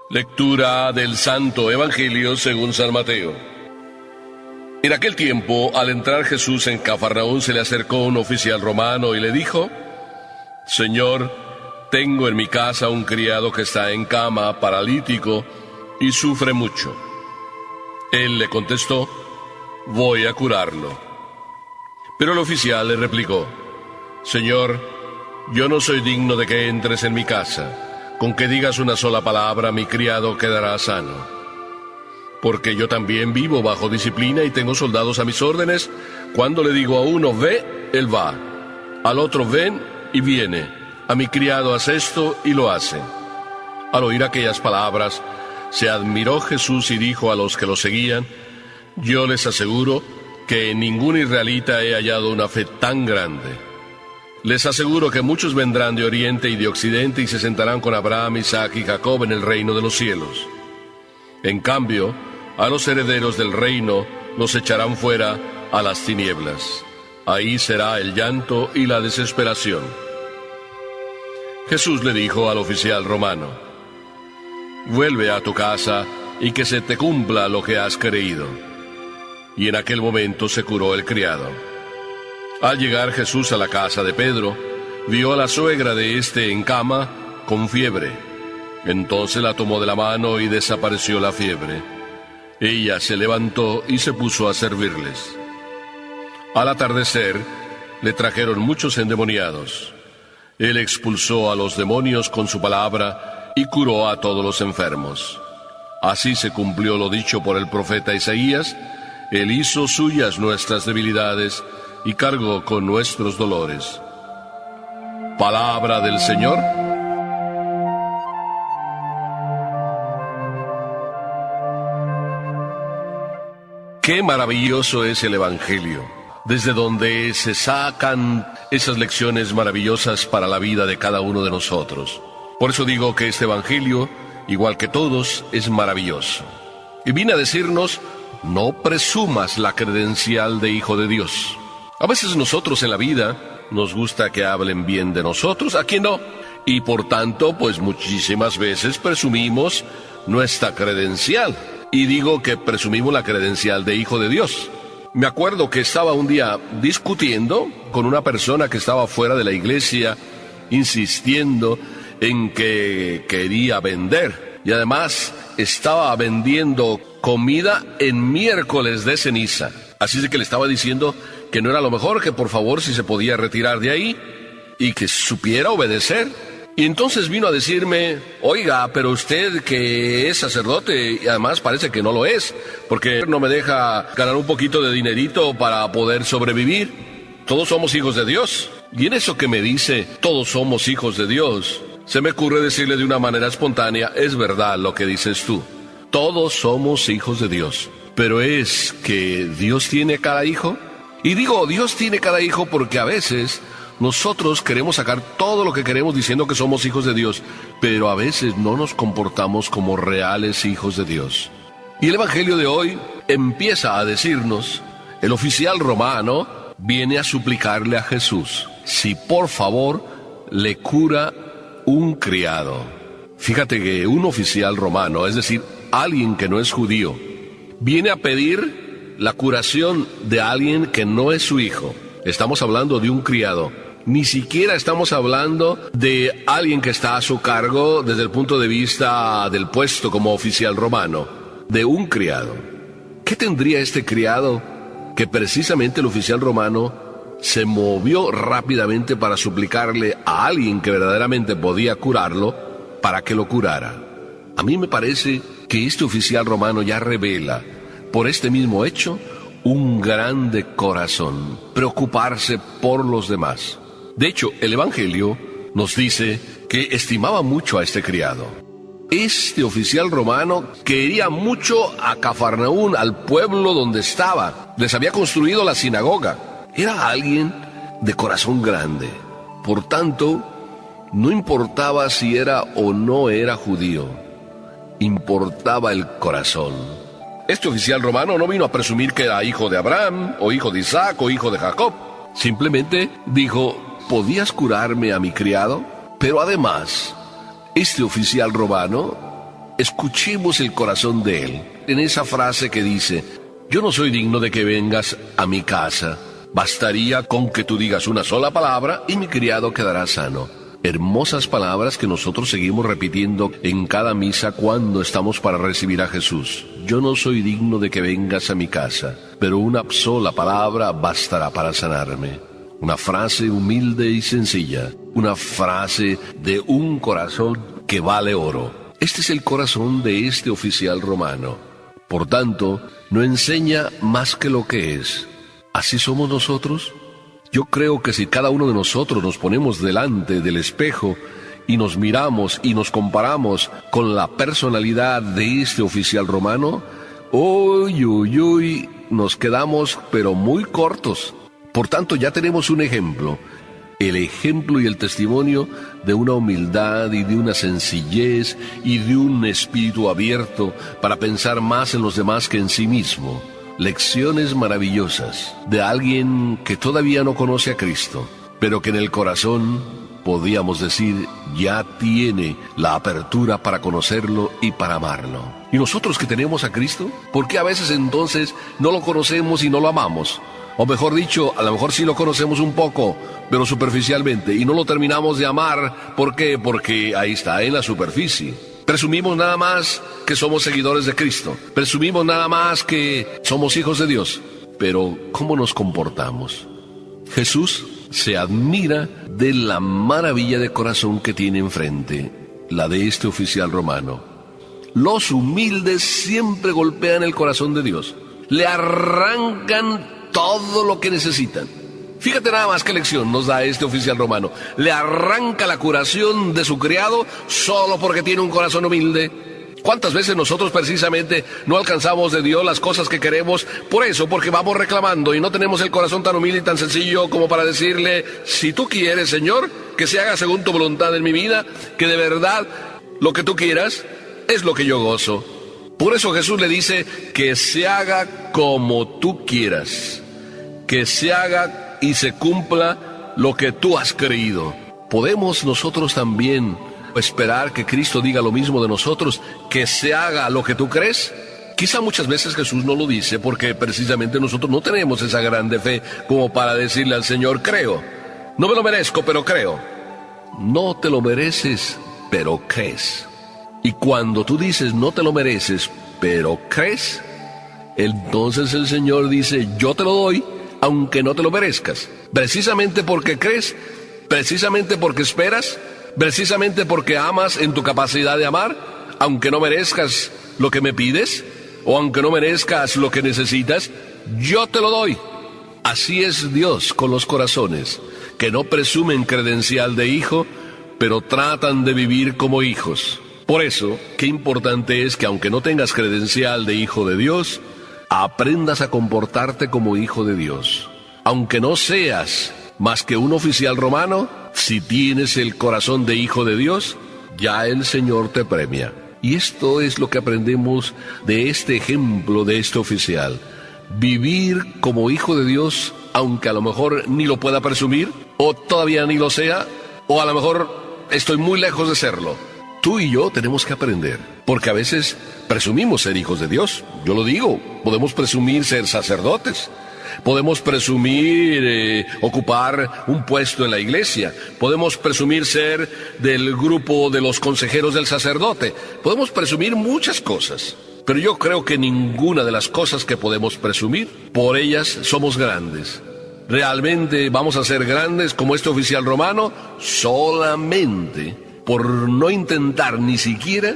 Lectura del Santo Evangelio según San Mateo. En aquel tiempo, al entrar Jesús en Cafarnaún, se le acercó un oficial romano y le dijo: Señor, tengo en mi casa un criado que está en cama, paralítico, y sufre mucho. Él le contestó: voy a curarlo. Pero el oficial le replicó: Señor, yo no soy digno de que entres en mi casa. Con que digas una sola palabra, mi criado quedará sano. Porque yo también vivo bajo disciplina y tengo soldados a mis órdenes. Cuando le digo a uno, ve, él va. Al otro, ven, y viene. A mi criado, haz esto, y lo hace. Al oír aquellas palabras, se admiró Jesús y dijo a los que lo seguían: yo les aseguro que en ningún israelita he hallado una fe tan grande. Les aseguro que muchos vendrán de oriente y de occidente y se sentarán con Abraham, Isaac y Jacob en el reino de los cielos. En cambio, a los herederos del reino los echarán fuera a las tinieblas. Ahí será el llanto y la desesperación. Jesús le dijo al oficial romano: vuelve a tu casa y que se te cumpla lo que has creído. Y en aquel momento se curó el criado. Al llegar Jesús a la casa de Pedro, vio a la suegra de éste en cama, con fiebre. Entonces la tomó de la mano y desapareció la fiebre. Ella se levantó y se puso a servirles. Al atardecer, le trajeron muchos endemoniados. Él expulsó a los demonios con su palabra y curó a todos los enfermos. Así se cumplió lo dicho por el profeta Isaías: Él hizo suyas nuestras debilidades y cargó con nuestros dolores. Palabra del Señor. Qué maravilloso es el Evangelio, desde donde se sacan esas lecciones maravillosas para la vida de cada uno de nosotros. Por eso digo que este Evangelio, igual que todos, es maravilloso. Y viene a decirnos: no presumas la credencial de hijo de Dios. A veces nosotros en la vida nos gusta que hablen bien de nosotros, ¿a quién no? Y por tanto, pues muchísimas veces presumimos nuestra credencial. Y digo que presumimos la credencial de hijo de Dios. Me acuerdo que estaba un día discutiendo con una persona que estaba fuera de la iglesia, insistiendo en que quería vender. Y además estaba vendiendo comida en miércoles de ceniza. Así es que le estaba diciendo que no era lo mejor, que por favor si se podía retirar de ahí y que supiera obedecer. Y entonces vino a decirme: oiga, pero usted que es sacerdote, y además parece que no lo es, porque no me deja ganar un poquito de dinerito para poder sobrevivir. Todos somos hijos de Dios. Y en eso que me dice, todos somos hijos de Dios, se me ocurre decirle de una manera espontánea: es verdad lo que dices tú. Todos somos hijos de Dios. Pero ¿es que Dios tiene cada hijo? Y digo Dios tiene cada hijo porque a veces nosotros queremos sacar todo lo que queremos diciendo que somos hijos de Dios, pero a veces no nos comportamos como reales hijos de Dios. Y el Evangelio de hoy empieza a decirnos: el oficial romano viene a suplicarle a Jesús si por favor le cura un criado. Fíjate que un oficial romano, es decir, alguien que no es judío, viene a pedir la curación de alguien que no es su hijo. Estamos hablando de un criado. Ni siquiera estamos hablando de alguien que está a su cargo desde el punto de vista del puesto como oficial romano. De un criado. ¿Qué tendría este criado que precisamente el oficial romano se movió rápidamente para suplicarle a alguien que verdaderamente podía curarlo para que lo curara? A mí me parece que este oficial romano ya revela, por este mismo hecho, un grande corazón, preocuparse por los demás. De hecho, el Evangelio nos dice que estimaba mucho a este criado. Este oficial romano quería mucho a Cafarnaún, al pueblo donde estaba. Les había construido la sinagoga. Era alguien de corazón grande. Por tanto, no importaba si era o no era judío. Importaba el corazón. Este oficial romano no vino a presumir que era hijo de Abraham, o hijo de Isaac, o hijo de Jacob. Simplemente dijo: ¿podías curarme a mi criado? Pero además, este oficial romano Escuchemos el corazón de Él en esa frase que dice: yo no soy digno de que vengas a mi casa. Bastaría con que tú digas una sola palabra y mi criado quedará sano. Hermosas palabras que nosotros seguimos repitiendo en cada misa cuando estamos para recibir a Jesús. Yo no soy digno de que vengas a mi casa, pero una sola palabra bastará para sanarme. Una frase humilde y sencilla, una frase de un corazón que vale oro. Este es el corazón de este oficial romano. Por tanto, no enseña más que lo que es. ¿Así somos nosotros? Yo creo que si cada uno de nosotros nos ponemos delante del espejo y nos miramos y nos comparamos con la personalidad de este oficial romano, nos quedamos pero muy cortos. Por tanto, ya tenemos un ejemplo, el ejemplo y el testimonio de una humildad y de una sencillez y de un espíritu abierto para pensar más en los demás que en sí mismo. Lecciones maravillosas de alguien que todavía no conoce a Cristo, pero que en el corazón, podríamos decir, ya tiene la apertura para conocerlo y para amarlo. ¿Y nosotros que tenemos a Cristo? ¿Por qué a veces entonces no lo conocemos y no lo amamos? O mejor dicho, a lo mejor sí lo conocemos un poco, pero superficialmente, y no lo terminamos de amar. ¿Por qué? Porque ahí está, en la superficie. Presumimos nada más que somos seguidores de Cristo. Presumimos nada más que somos hijos de Dios. Pero, ¿cómo nos comportamos? Jesús se admira de la maravilla de corazón que tiene enfrente, la de este oficial romano. Los humildes siempre golpean el corazón de Dios. Le arrancan todo lo que necesitan. Fíjate nada más qué lección nos da este oficial romano. Le arranca la curación de su criado solo porque tiene un corazón humilde. ¿Cuántas veces nosotros precisamente no alcanzamos de Dios las cosas que queremos? Por eso, porque vamos reclamando y no tenemos el corazón tan humilde y tan sencillo como para decirle: si tú quieres, Señor, que se haga según tu voluntad en mi vida, que de verdad lo que tú quieras es lo que yo gozo. Por eso Jesús le dice: que se haga como tú quieras, que se haga y se cumpla lo que tú has creído. ¿Podemos nosotros también esperar que Cristo diga lo mismo de nosotros, que se haga lo que tú crees? Quizá muchas veces Jesús no lo dice porque precisamente nosotros no tenemos esa grande fe como para decirle al Señor: creo, no me lo merezco, pero creo. No te lo mereces, pero crees. Y cuando tú dices no te lo mereces, pero crees, entonces el Señor dice: yo te lo doy, aunque no te lo merezcas. Precisamente porque crees, precisamente porque esperas, precisamente porque amas en tu capacidad de amar, aunque no merezcas lo que me pides, o aunque no merezcas lo que necesitas, yo te lo doy. Así es Dios con los corazones, que no presumen credencial de hijo, pero tratan de vivir como hijos. Por eso, qué importante es que aunque no tengas credencial de hijo de Dios, aprendas a comportarte como hijo de Dios. Aunque no seas más que un oficial romano, si tienes el corazón de hijo de Dios, ya el Señor te premia. Y esto es lo que aprendemos de este ejemplo de este oficial. Vivir como hijo de Dios, aunque a lo mejor ni lo pueda presumir, o todavía ni lo sea, o a lo mejor estoy muy lejos de serlo. Tú y yo tenemos que aprender, porque a veces presumimos ser hijos de Dios. Yo lo digo, podemos presumir ser sacerdotes, podemos presumir ocupar un puesto en la iglesia, podemos presumir ser del grupo de los consejeros del sacerdote, podemos presumir muchas cosas, pero yo creo que ninguna de las cosas que podemos presumir, por ellas somos grandes. ¿Realmente vamos a ser grandes como este oficial romano? Solamente por no intentar ni siquiera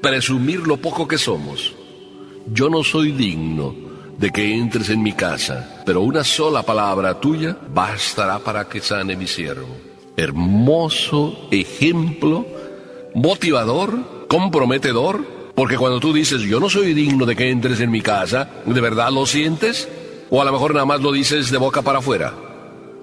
presumir lo poco que somos. Yo no soy digno de que entres en mi casa, pero una sola palabra tuya bastará para que sane mi siervo. Hermoso ejemplo, motivador, comprometedor, porque cuando tú dices: yo no soy digno de que entres en mi casa, ¿de verdad lo sientes? O a lo mejor nada más lo dices de boca para afuera.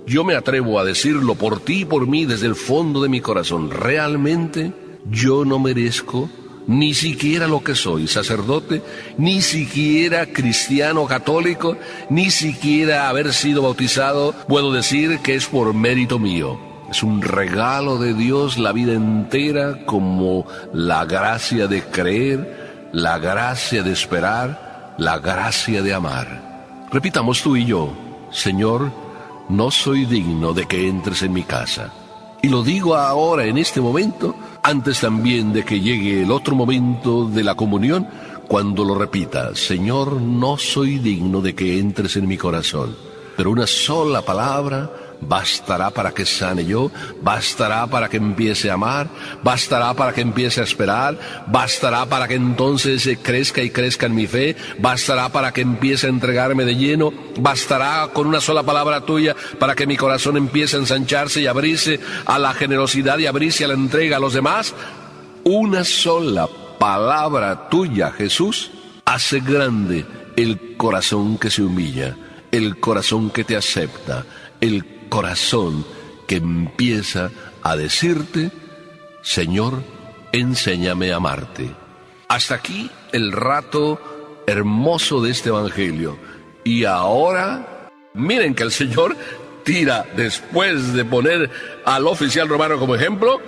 Yo me atrevo a decirlo por ti y por mí desde el fondo de mi corazón. Realmente yo no merezco ni siquiera lo que soy, sacerdote, ni siquiera cristiano católico, ni siquiera haber sido bautizado. Puedo decir que es por mérito mío. Es un regalo de Dios la vida entera, como la gracia de creer, la gracia de esperar, la gracia de amar. Repitamos tú y yo: Señor, no soy digno de que entres en mi casa. Y lo digo ahora, en este momento, antes también de que llegue el otro momento de la comunión, cuando lo repita: Señor, no soy digno de que entres en mi corazón. Pero una sola palabra bastará para que sane yo, bastará para que empiece a amar, bastará para que empiece a esperar, bastará para que entonces crezca y crezca en mi fe, bastará para que empiece a entregarme de lleno, bastará con una sola palabra tuya para que mi corazón empiece a ensancharse y abrirse a la generosidad y abrirse a la entrega a los demás. Una sola palabra tuya, Jesús, hace grande el corazón que se humilla, el corazón que te acepta, el corazón que empieza a decirte: Señor, enséñame a amarte. Hasta aquí el rato hermoso de este evangelio. Y ahora, miren que el Señor tira, después de poner al oficial romano como ejemplo,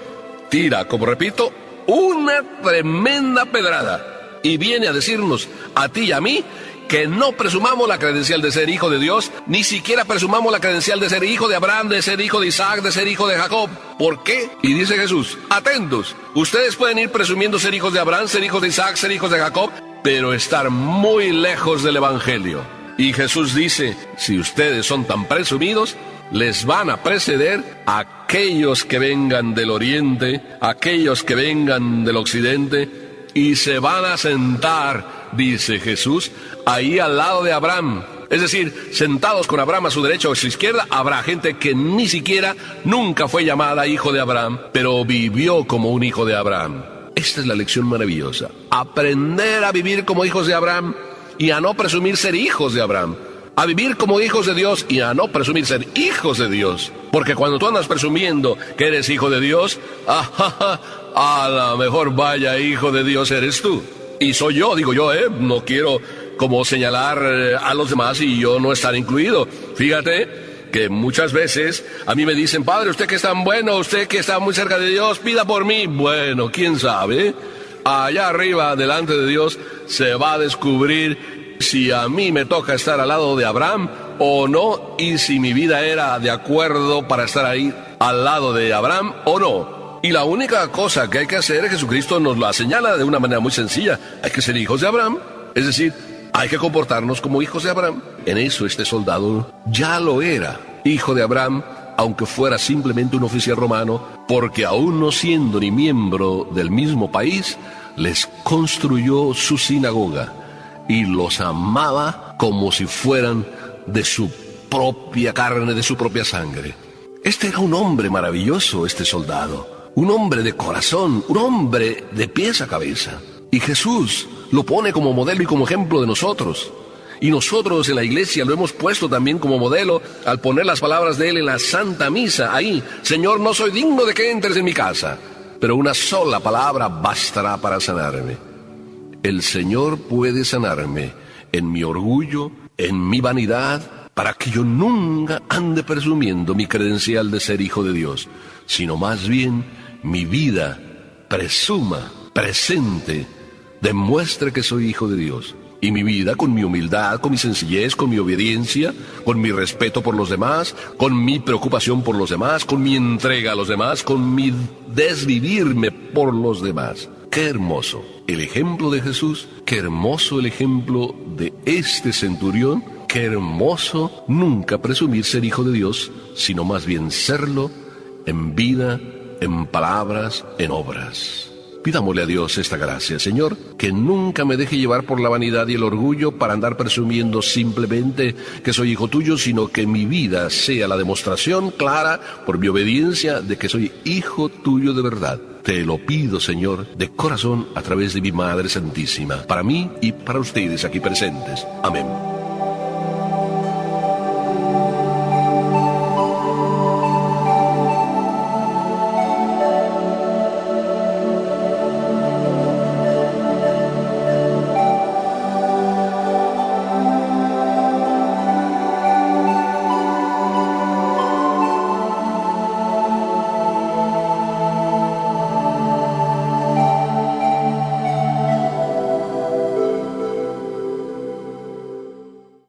tira, como repito, una tremenda pedrada. Y viene a decirnos a ti y a mí que no presumamos la credencial de ser hijo de Dios, ni siquiera presumamos la credencial de ser hijo de Abraham, de ser hijo de Isaac, de ser hijo de Jacob. ¿Por qué? Y dice Jesús: atentos, ustedes pueden ir presumiendo ser hijos de Abraham, ser hijos de Isaac, ser hijos de Jacob, pero estar muy lejos del evangelio. Y Jesús dice: si ustedes son tan presumidos, les van a preceder aquellos que vengan del oriente, aquellos que vengan del occidente, y se van a sentar, dice Jesús, ahí al lado de Abraham. Es decir, sentados con Abraham a su derecha o a su izquierda, habrá gente que ni siquiera nunca fue llamada hijo de Abraham, pero vivió como un hijo de Abraham. Esta es la lección maravillosa: aprender a vivir como hijos de Abraham y a no presumir ser hijos de Abraham. A vivir como hijos de Dios y a no presumir ser hijos de Dios. Porque cuando tú andas presumiendo que eres hijo de Dios, a la mejor vaya hijo de Dios eres tú. Y soy yo, digo yo, no quiero como señalar a los demás y yo no estar incluido. Fíjate que muchas veces a mí me dicen: Padre, usted que es tan bueno, usted que está muy cerca de Dios, pida por mí. Bueno, quién sabe, allá arriba, delante de Dios, se va a descubrir si a mí me toca estar al lado de Abraham o no, y si mi vida era de acuerdo para estar ahí al lado de Abraham o no. Y la única cosa que hay que hacer, Jesucristo nos la señala de una manera muy sencilla: hay que ser hijos de Abraham, es decir, hay que comportarnos como hijos de Abraham. En eso este soldado ya lo era, hijo de Abraham, aunque fuera simplemente un oficial romano, porque aún no siendo ni miembro del mismo país, les construyó su sinagoga y los amaba como si fueran de su propia carne, de su propia sangre. Este era un hombre maravilloso, este soldado, un hombre de corazón, un hombre de pies a cabeza. Y Jesús lo pone como modelo y como ejemplo de nosotros. Y nosotros en la iglesia lo hemos puesto también como modelo al poner las palabras de Él en la Santa Misa. Ahí: Señor, no soy digno de que entres en mi casa, pero una sola palabra bastará para sanarme. El Señor puede sanarme en mi orgullo, en mi vanidad, para que yo nunca ande presumiendo mi credencial de ser hijo de Dios, sino más bien mi vida presuma, presente, demuestre que soy hijo de Dios. Y mi vida, con mi humildad, con mi sencillez, con mi obediencia, con mi respeto por los demás, con mi preocupación por los demás, con mi entrega a los demás, con mi desvivirme por los demás. ¡Qué hermoso el ejemplo de Jesús! ¡Qué hermoso el ejemplo de este centurión! ¡Qué hermoso nunca presumir ser hijo de Dios, sino más bien serlo en vida, en palabras, en obras! Pidámosle a Dios esta gracia: Señor, que nunca me deje llevar por la vanidad y el orgullo para andar presumiendo simplemente que soy hijo tuyo, sino que mi vida sea la demostración clara, por mi obediencia, de que soy hijo tuyo de verdad. Te lo pido, Señor, de corazón, a través de mi Madre Santísima, para mí y para ustedes aquí presentes. Amén.